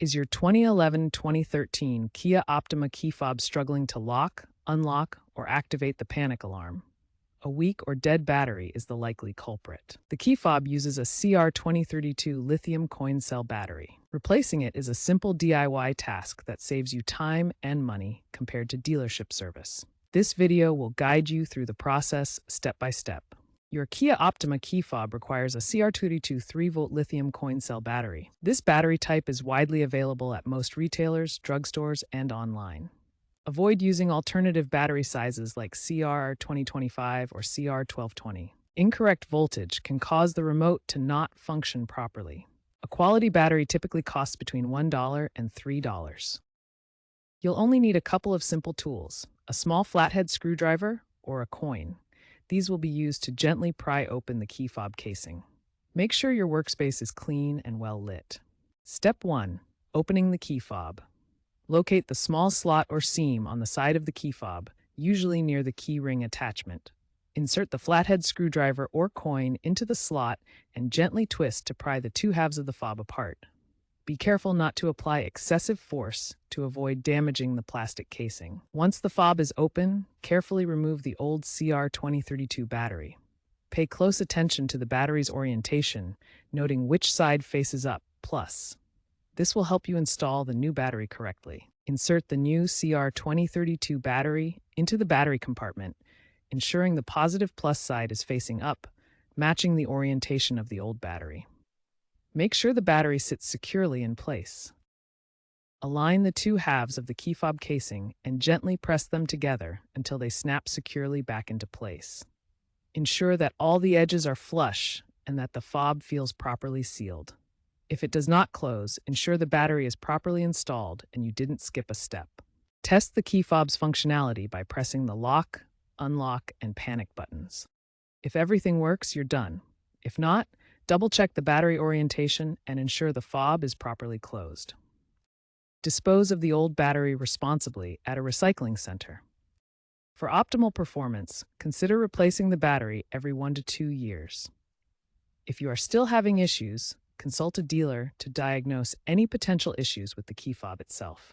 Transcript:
Is your 2011-2013 Kia Optima key fob struggling to lock, unlock, or activate the panic alarm? A weak or dead battery is the likely culprit. The key fob uses a CR2032 lithium coin cell battery. Replacing it is a simple DIY task that saves you time and money compared to dealership service. This video will guide you through the process step by step. Your Kia Optima key fob requires a CR22 3-volt lithium coin cell battery. This battery type is widely available at most retailers, drugstores, and online. Avoid using alternative battery sizes like CR2025 or CR1220. Incorrect voltage can cause the remote to not function properly. A quality battery typically costs between $1 and $3. You'll only need a couple of simple tools: a small flathead screwdriver or a coin. These will be used to gently pry open the key fob casing. Make sure your workspace is clean and well lit. Step 1. Opening the key fob. Locate the small slot or seam on the side of the key fob, usually near the key ring attachment. Insert the flathead screwdriver or coin into the slot and gently twist to pry the two halves of the fob apart. Be careful not to apply excessive force to avoid damaging the plastic casing. Once the fob is open, carefully remove the old CR2032 battery. Pay close attention to the battery's orientation, noting which side faces up, plus. This will help you install the new battery correctly. Insert the new CR2032 battery into the battery compartment, ensuring the positive plus side is facing up, matching the orientation of the old battery. Make sure the battery sits securely in place. Align the two halves of the key fob casing and gently press them together until they snap securely back into place. Ensure that all the edges are flush and that the fob feels properly sealed. If it does not close, ensure the battery is properly installed and you didn't skip a step. Test the key fob's functionality by pressing the lock, unlock, and panic buttons. If everything works, you're done. If not, double-check the battery orientation and ensure the fob is properly closed. Dispose of the old battery responsibly at a recycling center. For optimal performance, consider replacing the battery every 1 to 2 years. If you are still having issues, consult a dealer to diagnose any potential issues with the key fob itself.